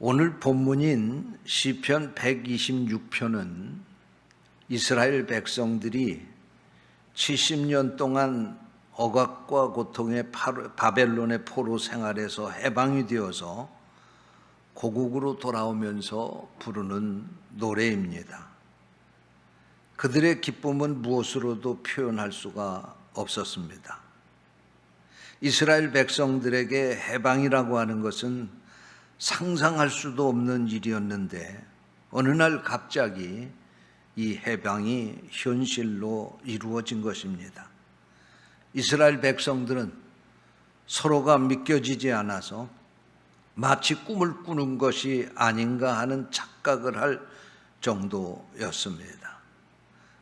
오늘 본문인 시편 126편은 이스라엘 백성들이 70년 동안 억압과 고통의 바벨론의 포로 생활에서 해방이 되어서 고국으로 돌아오면서 부르는 노래입니다. 그들의 기쁨은 무엇으로도 표현할 수가 없었습니다. 이스라엘 백성들에게 해방이라고 하는 것은 상상할 수도 없는 일이었는데 어느 날 갑자기 이 해방이 현실로 이루어진 것입니다. 이스라엘 백성들은 서로가 믿겨지지 않아서 마치 꿈을 꾸는 것이 아닌가 하는 착각을 할 정도였습니다.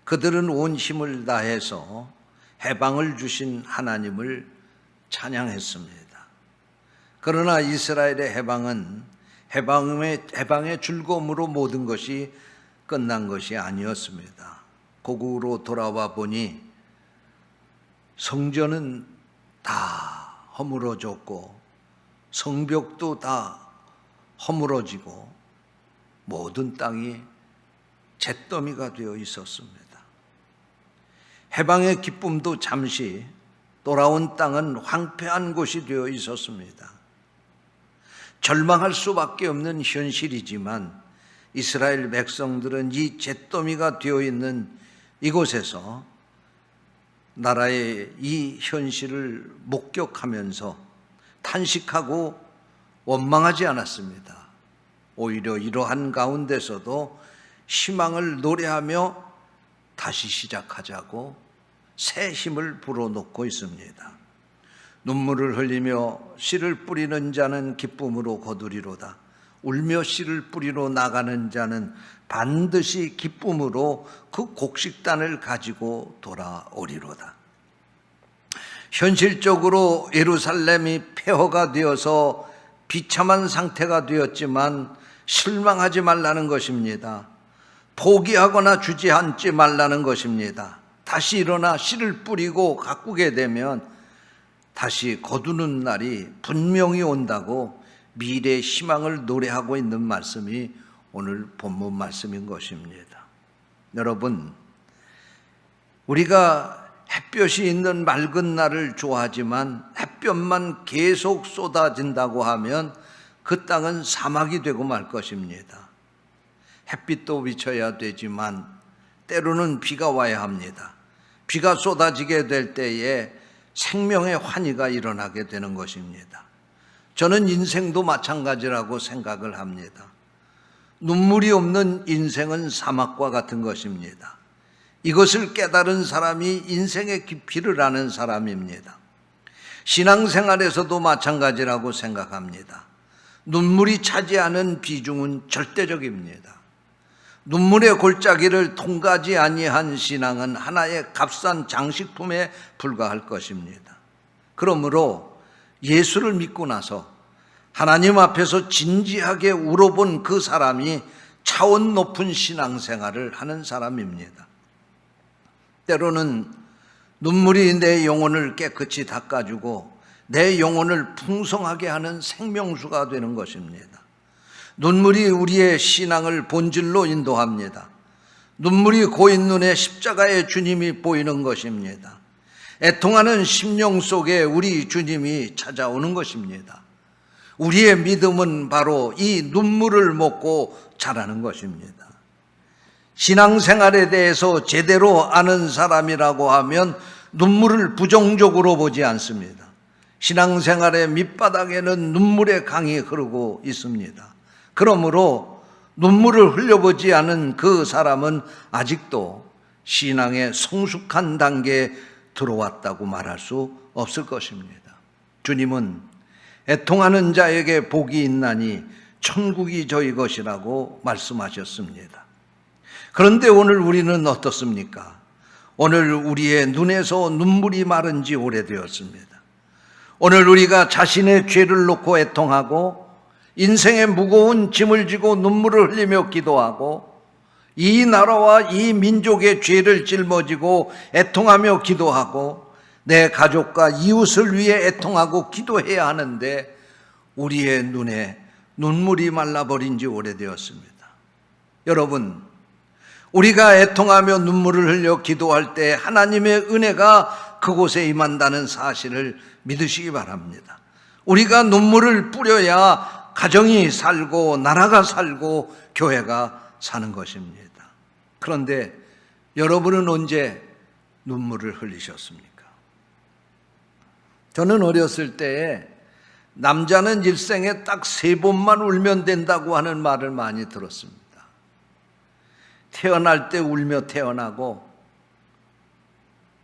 그들은 온 힘을 다해서 해방을 주신 하나님을 찬양했습니다. 그러나 이스라엘의 해방은 해방의 즐거움으로 모든 것이 끝난 것이 아니었습니다. 고국으로 돌아와 보니 성전은 다 허물어졌고 성벽도 다 허물어지고 모든 땅이 잿더미가 되어 있었습니다. 해방의 기쁨도 잠시 돌아온 땅은 황폐한 곳이 되어 있었습니다. 절망할 수밖에 없는 현실이지만 이스라엘 백성들은 이 잿더미가 되어 있는 이곳에서 나라의 이 현실을 목격하면서 탄식하고 원망하지 않았습니다. 오히려 이러한 가운데서도 희망을 노래하며 다시 시작하자고 새 힘을 불어넣고 있습니다. 눈물을 흘리며 씨를 뿌리는 자는 기쁨으로 거두리로다. 울며 씨를 뿌리러 나가는 자는 반드시 기쁨으로 그 곡식단을 가지고 돌아오리로다. 현실적으로 예루살렘이 폐허가 되어서 비참한 상태가 되었지만 실망하지 말라는 것입니다. 포기하거나 주저앉지 말라는 것입니다. 다시 일어나 씨를 뿌리고 가꾸게 되면 다시 거두는 날이 분명히 온다고 미래의 희망을 노래하고 있는 말씀이 오늘 본문 말씀인 것입니다. 여러분, 우리가 햇볕이 있는 맑은 날을 좋아하지만 햇볕만 계속 쏟아진다고 하면 그 땅은 사막이 되고 말 것입니다. 햇빛도 비쳐야 되지만 때로는 비가 와야 합니다. 비가 쏟아지게 될 때에 생명의 환희가 일어나게 되는 것입니다. 저는 인생도 마찬가지라고 생각을 합니다. 눈물이 없는 인생은 사막과 같은 것입니다. 이것을 깨달은 사람이 인생의 깊이를 아는 사람입니다. 신앙생활에서도 마찬가지라고 생각합니다. 눈물이 차지하는 비중은 절대적입니다. 눈물의 골짜기를 통과하지 아니한 신앙은 하나의 값싼 장식품에 불과할 것입니다. 그러므로 예수를 믿고 나서 하나님 앞에서 진지하게 울어본 그 사람이 차원 높은 신앙생활을 하는 사람입니다. 때로는 눈물이 내 영혼을 깨끗이 닦아주고 내 영혼을 풍성하게 하는 생명수가 되는 것입니다. 눈물이 우리의 신앙을 본질로 인도합니다. 눈물이 고인 눈에 십자가의 주님이 보이는 것입니다. 애통하는 심령 속에 우리 주님이 찾아오는 것입니다. 우리의 믿음은 바로 이 눈물을 먹고 자라는 것입니다. 신앙생활에 대해서 제대로 아는 사람이라고 하면 눈물을 부정적으로 보지 않습니다. 신앙생활의 밑바닥에는 눈물의 강이 흐르고 있습니다. 그러므로 눈물을 흘려보지 않은 그 사람은 아직도 신앙의 성숙한 단계에 들어왔다고 말할 수 없을 것입니다. 주님은 애통하는 자에게 복이 있나니 천국이 저희 것이라고 말씀하셨습니다. 그런데 오늘 우리는 어떻습니까? 오늘 우리의 눈에서 눈물이 마른 지 오래되었습니다. 오늘 우리가 자신의 죄를 놓고 애통하고 인생의 무거운 짐을 지고 눈물을 흘리며 기도하고 이 나라와 이 민족의 죄를 짊어지고 애통하며 기도하고 내 가족과 이웃을 위해 애통하고 기도해야 하는데 우리의 눈에 눈물이 말라버린 지 오래되었습니다. 여러분, 우리가 애통하며 눈물을 흘려 기도할 때 하나님의 은혜가 그곳에 임한다는 사실을 믿으시기 바랍니다. 우리가 눈물을 뿌려야 가정이 살고 나라가 살고 교회가 사는 것입니다. 그런데 여러분은 언제 눈물을 흘리셨습니까? 저는 어렸을 때에 남자는 일생에 딱 3번만 울면 된다고 하는 말을 많이 들었습니다. 태어날 때 울며 태어나고,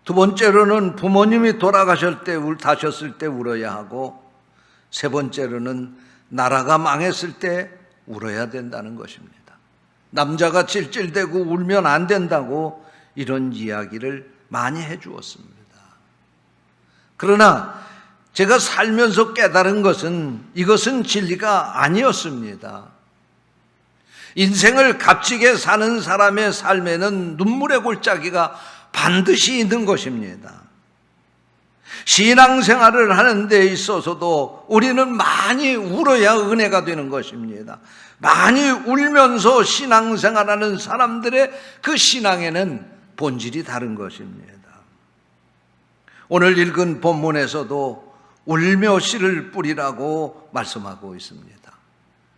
두 번째로는 부모님이 다셨을 때 울어야 하고, 세 번째로는 나라가 망했을 때 울어야 된다는 것입니다. 남자가 찔찔대고 울면 안 된다고 이런 이야기를 많이 해주었습니다. 그러나 제가 살면서 깨달은 것은 이것은 진리가 아니었습니다. 인생을 값지게 사는 사람의 삶에는 눈물의 골짜기가 반드시 있는 것입니다. 신앙생활을 하는 데 있어서도 우리는 많이 울어야 은혜가 되는 것입니다. 많이 울면서 신앙생활하는 사람들의 그 신앙에는 본질이 다른 것입니다. 오늘 읽은 본문에서도 울며 씨를 뿌리라고 말씀하고 있습니다.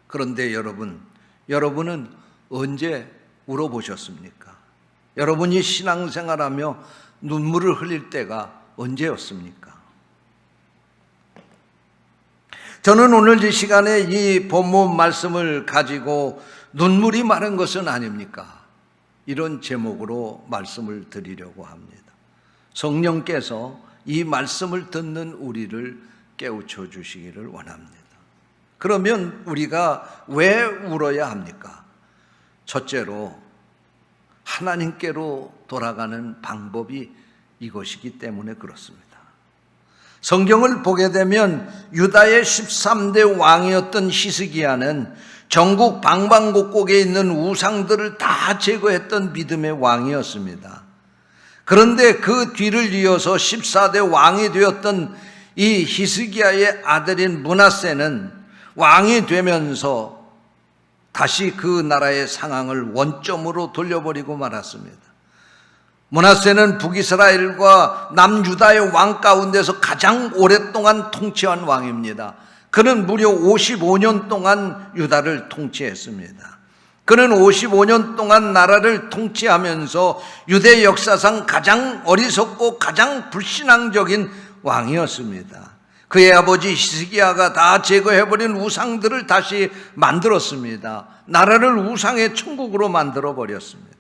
그런데 여러분은 언제 울어보셨습니까? 여러분이 신앙생활하며 눈물을 흘릴 때가 언제였습니까? 저는 오늘 이 시간에 이 본문 말씀을 가지고 눈물이 마른 것은 아닙니까? 이런 제목으로 말씀을 드리려고 합니다. 성령께서 이 말씀을 듣는 우리를 깨우쳐 주시기를 원합니다. 그러면 우리가 왜 울어야 합니까? 첫째로 하나님께로 돌아가는 방법이 이것이기 때문에 그렇습니다. 성경을 보게 되면 유다의 13대 왕이었던 히스기야는 전국 방방곡곡에 있는 우상들을 다 제거했던 믿음의 왕이었습니다. 그런데 그 뒤를 이어서 14대 왕이 되었던 이 히스기야의 아들인 므낫세는 왕이 되면서 다시 그 나라의 상황을 원점으로 돌려버리고 말았습니다. 므낫세는 북이스라엘과 남유다의 왕 가운데서 가장 오랫동안 통치한 왕입니다. 그는 무려 55년 동안 유다를 통치했습니다. 그는 55년 동안 나라를 통치하면서 유대 역사상 가장 어리석고 가장 불신앙적인 왕이었습니다. 그의 아버지 히스기야가 다 제거해버린 우상들을 다시 만들었습니다. 나라를 우상의 천국으로 만들어버렸습니다.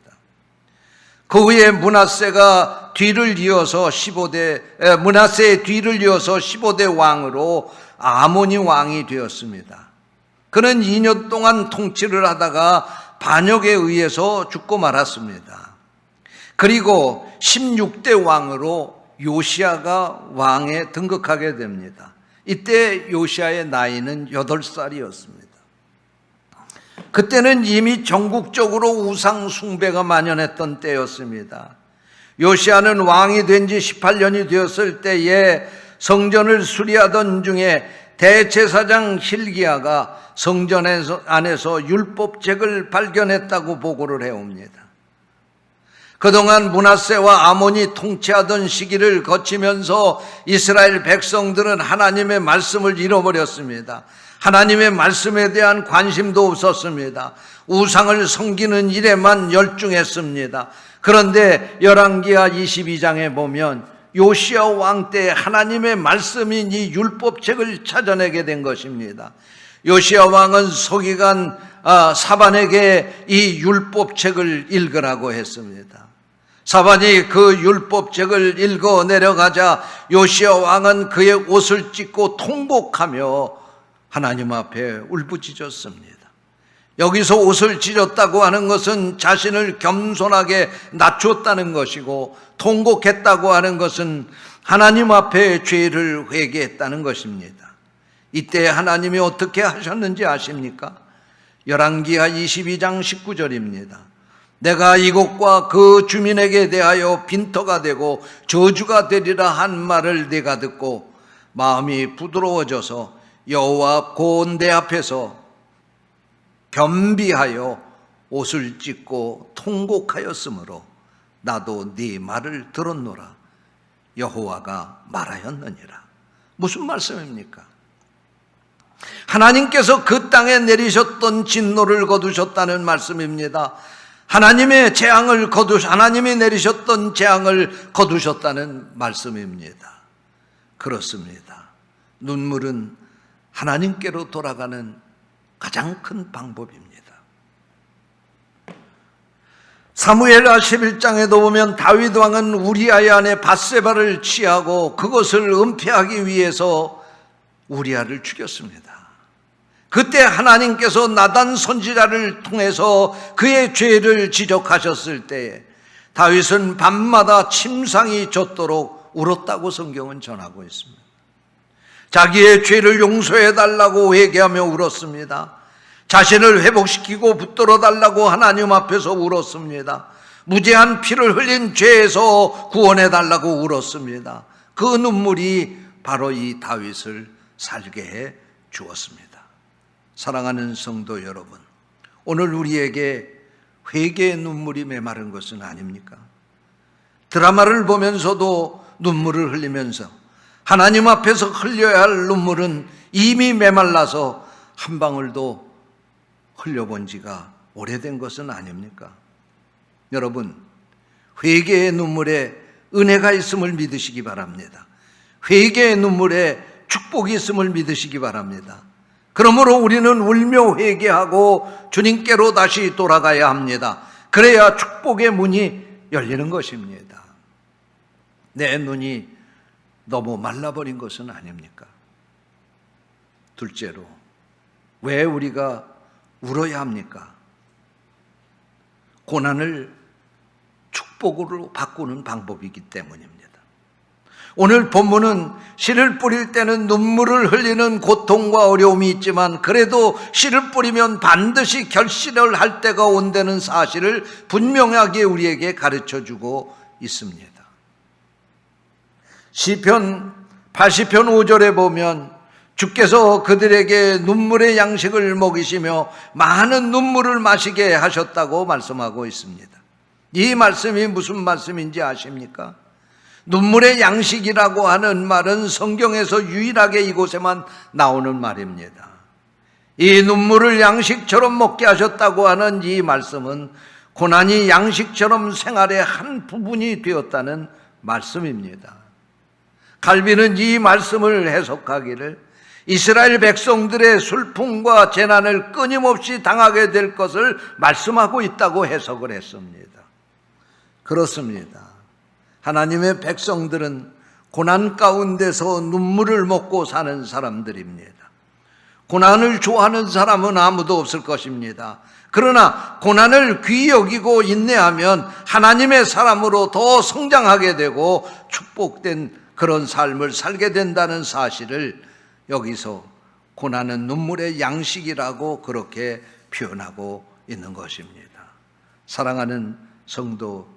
그 후에 므낫세의 뒤를 이어서 15대 왕으로 아몬이 왕이 되었습니다. 그는 2년 동안 통치를 하다가 반역에 의해서 죽고 말았습니다. 그리고 16대 왕으로 요시야가 왕에 등극하게 됩니다. 이때 요시야의 나이는 8살이었습니다. 그때는 이미 전국적으로 우상 숭배가 만연했던 때였습니다. 요시야는 왕이 된 지 18년이 되었을 때에 성전을 수리하던 중에 대제사장 hil기야가 성전 안에서 율법책을 발견했다고 보고를 해옵니다. 그동안 므낫세와 아몬이 통치하던 시기를 거치면서 이스라엘 백성들은 하나님의 말씀을 잃어버렸습니다. 하나님의 말씀에 대한 관심도 없었습니다. 우상을 섬기는 일에만 열중했습니다. 그런데 열왕기하 22장에 보면 요시야 왕 때 하나님의 말씀인 이 율법책을 찾아내게 된 것입니다. 요시야 왕은 서기관 사반에게 이 율법책을 읽으라고 했습니다. 사반이 그 율법책을 읽어 내려가자 요시야 왕은 그의 옷을 찢고 통곡하며 하나님 앞에 울부짖었습니다. 여기서 옷을 찢었다고 하는 것은 자신을 겸손하게 낮췄다는 것이고, 통곡했다고 하는 것은 하나님 앞에 죄를 회개했다는 것입니다. 이때 하나님이 어떻게 하셨는지 아십니까? 열왕기하 22장 19절입니다. 내가 이곳과 그 주민에게 대하여 빈터가 되고 저주가 되리라 한 말을 내가 듣고 마음이 부드러워져서 여호와 고온 내 앞에서 겸비하여 옷을 찢고 통곡하였으므로 나도 네 말을 들었노라. 여호와가 말하였느니라. 무슨 말씀입니까? 하나님께서 그 땅에 내리셨던 진노를 거두셨다는 말씀입니다. 하나님이 내리셨던 재앙을 거두셨다는 말씀입니다. 그렇습니다. 눈물은 하나님께로 돌아가는 가장 큰 방법입니다. 사무엘하 11장에도 보면 다윗 왕은 우리아의 아내 밧세바를 취하고 그것을 은폐하기 위해서 우리아를 죽였습니다. 그때 하나님께서 나단 선지자를 통해서 그의 죄를 지적하셨을 때에 다윗은 밤마다 침상이 젖도록 울었다고 성경은 전하고 있습니다. 자기의 죄를 용서해달라고 회개하며 울었습니다. 자신을 회복시키고 붙들어 달라고 하나님 앞에서 울었습니다. 무죄한 피를 흘린 죄에서 구원해달라고 울었습니다. 그 눈물이 바로 이 다윗을 살게 해 주었습니다. 사랑하는 성도 여러분, 오늘 우리에게 회개의 눈물이 메마른 것은 아닙니까? 드라마를 보면서도 눈물을 흘리면서 하나님 앞에서 흘려야 할 눈물은 이미 메말라서 한 방울도 흘려본 지가 오래된 것은 아닙니까? 여러분, 회개의 눈물에 은혜가 있음을 믿으시기 바랍니다. 회개의 눈물에 축복이 있음을 믿으시기 바랍니다. 그러므로 우리는 울며 회개하고 주님께로 다시 돌아가야 합니다. 그래야 축복의 문이 열리는 것입니다. 내 눈이 너무 말라버린 것은 아닙니까? 둘째로, 왜 우리가 울어야 합니까? 고난을 축복으로 바꾸는 방법이기 때문입니다. 오늘 본문은 씨를 뿌릴 때는 눈물을 흘리는 고통과 어려움이 있지만 그래도 씨를 뿌리면 반드시 결실을 할 때가 온다는 사실을 분명하게 우리에게 가르쳐주고 있습니다. 시편 80편 5절에 보면 주께서 그들에게 눈물의 양식을 먹이시며 많은 눈물을 마시게 하셨다고 말씀하고 있습니다. 이 말씀이 무슨 말씀인지 아십니까? 눈물의 양식이라고 하는 말은 성경에서 유일하게 이곳에만 나오는 말입니다. 이 눈물을 양식처럼 먹게 하셨다고 하는 이 말씀은 고난이 양식처럼 생활의 한 부분이 되었다는 말씀입니다. 갈비는 이 말씀을 해석하기를 이스라엘 백성들의 슬픔과 재난을 끊임없이 당하게 될 것을 말씀하고 있다고 해석을 했습니다. 그렇습니다. 하나님의 백성들은 고난 가운데서 눈물을 먹고 사는 사람들입니다. 고난을 좋아하는 사람은 아무도 없을 것입니다. 그러나 고난을 귀히 여기고 인내하면 하나님의 사람으로 더 성장하게 되고 축복된 그런 삶을 살게 된다는 사실을 여기서 고난은 눈물의 양식이라고 그렇게 표현하고 있는 것입니다. 사랑하는 성도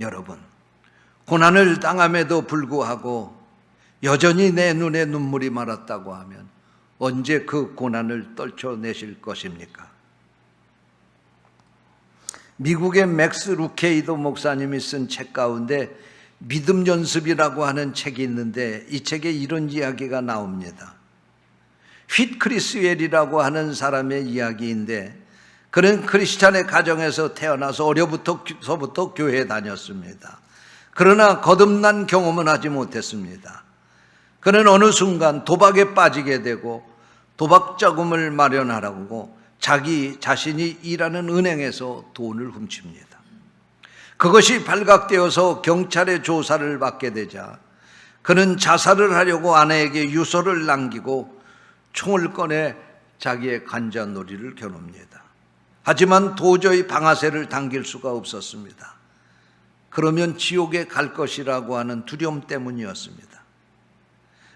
여러분, 고난을 당함에도 불구하고 여전히 내 눈에 눈물이 말았다고 하면 언제 그 고난을 떨쳐내실 것입니까? 미국의 맥스 루케이도 목사님이 쓴 책 가운데 믿음 연습이라고 하는 책이 있는데 이 책에 이런 이야기가 나옵니다. 휘트 크리스웰이라고 하는 사람의 이야기인데 그는 크리스찬의 가정에서 태어나서 어려서부터 교회에 다녔습니다. 그러나 거듭난 경험은 하지 못했습니다. 그는 어느 순간 도박에 빠지게 되고 도박 자금을 마련하라고 자신이 일하는 은행에서 돈을 훔칩니다. 그것이 발각되어서 경찰의 조사를 받게 되자 그는 자살을 하려고 아내에게 유서를 남기고 총을 꺼내 자기의 관자놀이를 겨눕니다. 하지만 도저히 방아쇠를 당길 수가 없었습니다. 그러면 지옥에 갈 것이라고 하는 두려움 때문이었습니다.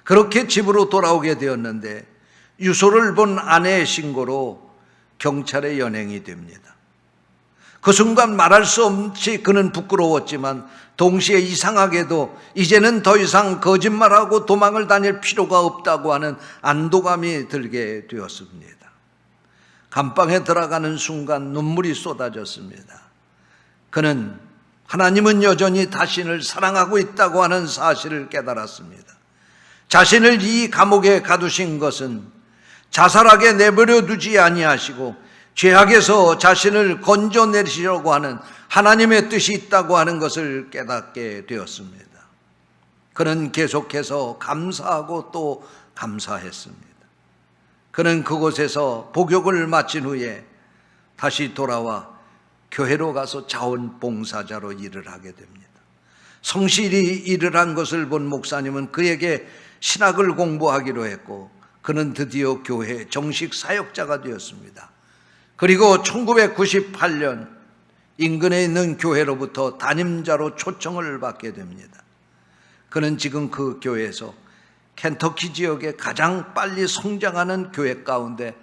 그렇게 집으로 돌아오게 되었는데 유서를 본 아내의 신고로 경찰에 연행이 됩니다. 그 순간 말할 수 없이 그는 부끄러웠지만 동시에 이상하게도 이제는 더 이상 거짓말하고 도망을 다닐 필요가 없다고 하는 안도감이 들게 되었습니다. 감방에 들어가는 순간 눈물이 쏟아졌습니다. 그는 하나님은 여전히 자신을 사랑하고 있다고 하는 사실을 깨달았습니다. 자신을 이 감옥에 가두신 것은 자살하게 내버려 두지 아니하시고 죄악에서 자신을 건져내시려고 하는 하나님의 뜻이 있다고 하는 것을 깨닫게 되었습니다. 그는 계속해서 감사하고 또 감사했습니다. 그는 그곳에서 복역을 마친 후에 다시 돌아와 교회로 가서 자원봉사자로 일을 하게 됩니다. 성실히 일을 한 것을 본 목사님은 그에게 신학을 공부하기로 했고 그는 드디어 교회 정식 사역자가 되었습니다. 그리고 1998년 인근에 있는 교회로부터 담임자로 초청을 받게 됩니다. 그는 지금 그 교회에서 켄터키 지역에 가장 빨리 성장하는 교회 가운데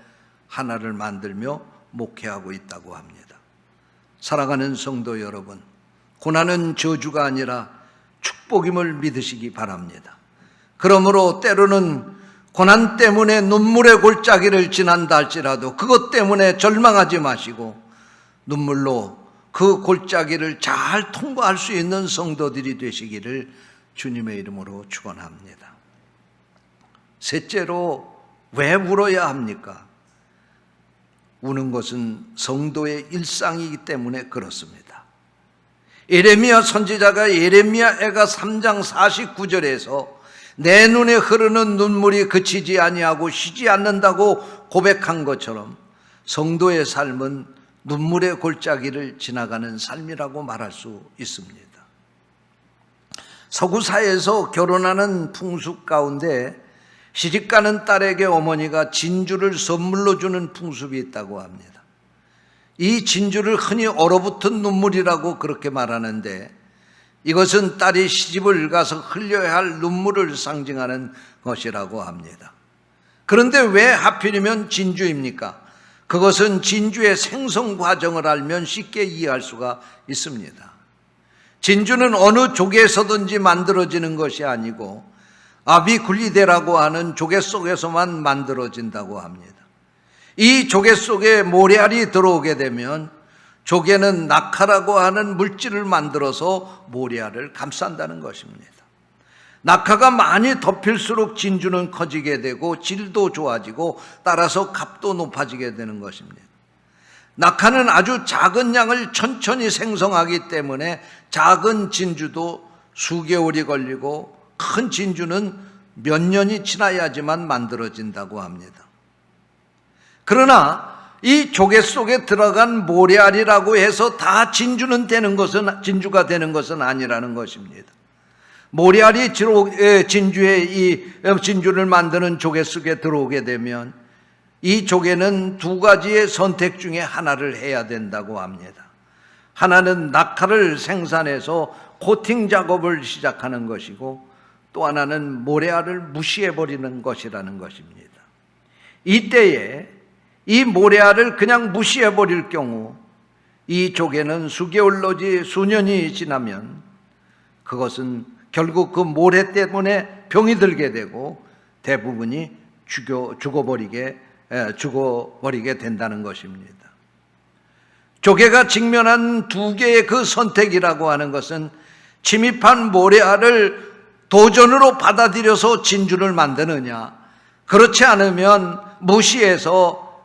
하나를 만들며 목회하고 있다고 합니다. 사랑하는 성도 여러분, 고난은 저주가 아니라 축복임을 믿으시기 바랍니다. 그러므로 때로는 고난 때문에 눈물의 골짜기를 지난다 할지라도 그것 때문에 절망하지 마시고 눈물로 그 골짜기를 잘 통과할 수 있는 성도들이 되시기를 주님의 이름으로 축원합니다. 셋째로, 왜 울어야 합니까? 우는 것은 성도의 일상이기 때문에 그렇습니다. 예레미야 선지자가 예레미야애가 3장 49절에서 내 눈에 흐르는 눈물이 그치지 아니하고 쉬지 않는다고 고백한 것처럼 성도의 삶은 눈물의 골짜기를 지나가는 삶이라고 말할 수 있습니다. 서구사회에서 결혼하는 풍습 가운데 시집가는 딸에게 어머니가 진주를 선물로 주는 풍습이 있다고 합니다. 이 진주를 흔히 얼어붙은 눈물이라고 그렇게 말하는데 이것은 딸이 시집을 가서 흘려야 할 눈물을 상징하는 것이라고 합니다. 그런데 왜 하필이면 진주입니까? 그것은 진주의 생성 과정을 알면 쉽게 이해할 수가 있습니다. 진주는 어느 조개에서든지 만들어지는 것이 아니고 아비굴리데라고 하는 조개 속에서만 만들어진다고 합니다. 이 조개 속에 모래알이 들어오게 되면 조개는 낙하라고 하는 물질을 만들어서 모래알을 감싼다는 것입니다. 낙하가 많이 덮일수록 진주는 커지게 되고 질도 좋아지고 따라서 값도 높아지게 되는 것입니다. 낙하는 아주 작은 양을 천천히 생성하기 때문에 작은 진주도 수개월이 걸리고 큰 진주는 몇 년이 지나야지만 만들어진다고 합니다. 그러나 이 조개 속에 들어간 모래알이라고 해서 다 진주가 되는 것은 아니라는 것입니다. 모래알이 진주를 만드는 조개 속에 들어오게 되면 이 조개는 두 가지의 선택 중에 하나를 해야 된다고 합니다. 하나는 낙하를 생산해서 코팅 작업을 시작하는 것이고 또 하나는 모래알을 무시해버리는 것이라는 것입니다. 이때에 이 모래알을 그냥 무시해버릴 경우 이 조개는 수개월로지 수년이 지나면 그것은 결국 그 모래 때문에 병이 들게 되고 대부분이 죽어버리게 된다는 것입니다. 조개가 직면한 두 개의 그 선택이라고 하는 것은 침입한 모래알을 도전으로 받아들여서 진주를 만드느냐, 그렇지 않으면 무시해서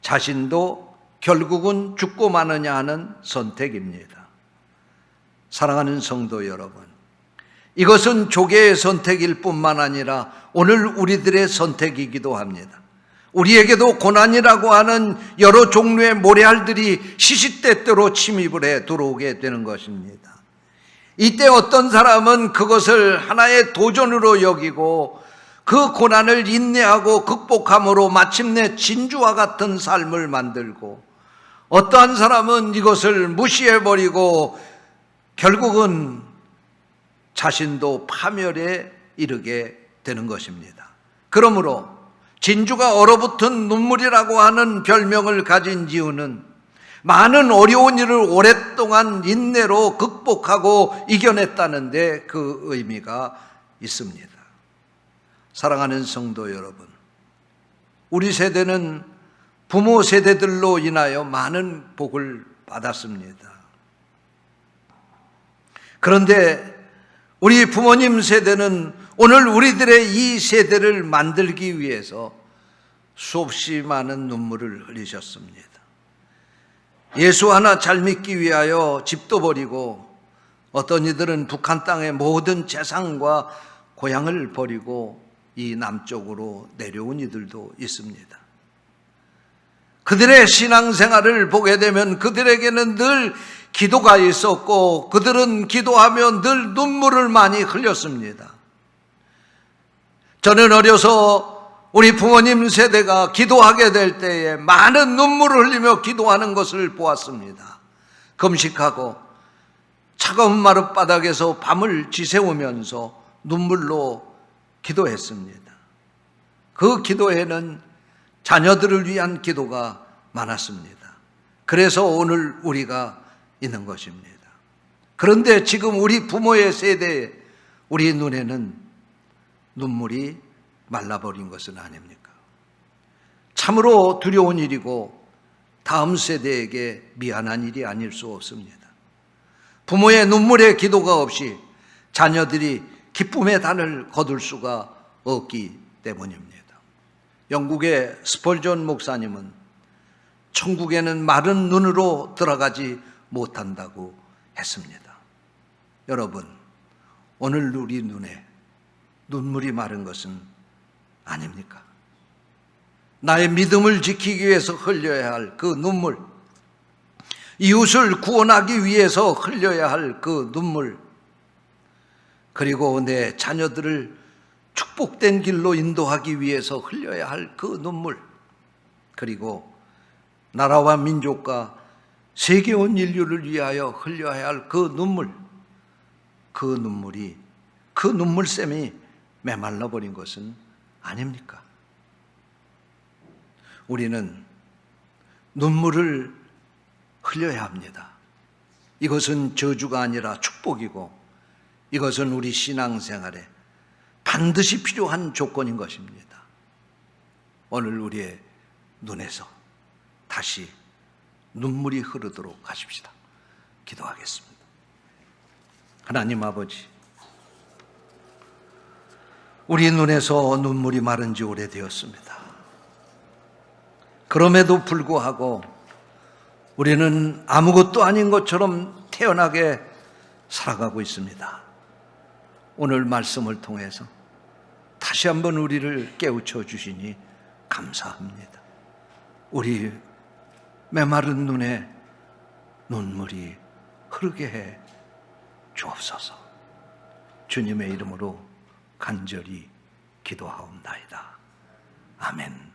자신도 결국은 죽고 마느냐 하는 선택입니다. 사랑하는 성도 여러분, 이것은 조개의 선택일 뿐만 아니라 오늘 우리들의 선택이기도 합니다. 우리에게도 고난이라고 하는 여러 종류의 모래알들이 시시때때로 침입을 해 들어오게 되는 것입니다. 이때 어떤 사람은 그것을 하나의 도전으로 여기고 그 고난을 인내하고 극복함으로 마침내 진주와 같은 삶을 만들고, 어떠한 사람은 이것을 무시해버리고 결국은 자신도 파멸에 이르게 되는 것입니다. 그러므로 진주가 얼어붙은 눈물이라고 하는 별명을 가진 이유는 많은 어려운 일을 오랫동안 인내로 극복하고 이겨냈다는 데 그 의미가 있습니다. 사랑하는 성도 여러분, 우리 세대는 부모 세대들로 인하여 많은 복을 받았습니다. 그런데 우리 부모님 세대는 오늘 우리들의 이 세대를 만들기 위해서 수없이 많은 눈물을 흘리셨습니다. 예수 하나 잘 믿기 위하여 집도 버리고, 어떤 이들은 북한 땅의 모든 재산과 고향을 버리고 이 남쪽으로 내려온 이들도 있습니다. 그들의 신앙생활을 보게 되면 그들에게는 늘 기도가 있었고, 그들은 기도하며 늘 눈물을 많이 흘렸습니다. 저는 어려서 우리 부모님 세대가 기도하게 될 때에 많은 눈물을 흘리며 기도하는 것을 보았습니다. 금식하고 차가운 마룻바닥에서 밤을 지새우면서 눈물로 기도했습니다. 그 기도에는 자녀들을 위한 기도가 많았습니다. 그래서 오늘 우리가 있는 것입니다. 그런데 지금 우리 부모의 세대에 우리 눈에는 눈물이 말라버린 것은 아닙니까? 참으로 두려운 일이고 다음 세대에게 미안한 일이 아닐 수 없습니다. 부모의 눈물의 기도가 없이 자녀들이 기쁨의 단을 거둘 수가 없기 때문입니다. 영국의 스펄전 목사님은 천국에는 마른 눈으로 들어가지 못한다고 했습니다. 여러분, 오늘 우리 눈에 눈물이 마른 것은 아닙니까? 나의 믿음을 지키기 위해서 흘려야 할 그 눈물, 이웃을 구원하기 위해서 흘려야 할 그 눈물, 그리고 내 자녀들을 축복된 길로 인도하기 위해서 흘려야 할 그 눈물, 그리고 나라와 민족과 세계 온 인류를 위하여 흘려야 할 그 눈물, 그 눈물이, 그 눈물샘이 메말라 버린 것은 아닙니까? 우리는 눈물을 흘려야 합니다. 이것은 저주가 아니라 축복이고, 이것은 우리 신앙생활에 반드시 필요한 조건인 것입니다. 오늘 우리의 눈에서 다시 눈물이 흐르도록 하십시다. 기도하겠습니다. 하나님 아버지, 우리 눈에서 눈물이 마른 지 오래되었습니다. 그럼에도 불구하고 우리는 아무것도 아닌 것처럼 태연하게 살아가고 있습니다. 오늘 말씀을 통해서 다시 한번 우리를 깨우쳐 주시니 감사합니다. 우리 메마른 눈에 눈물이 흐르게 해 주옵소서. 주님의 이름으로 간절히 기도하옵나이다. 아멘.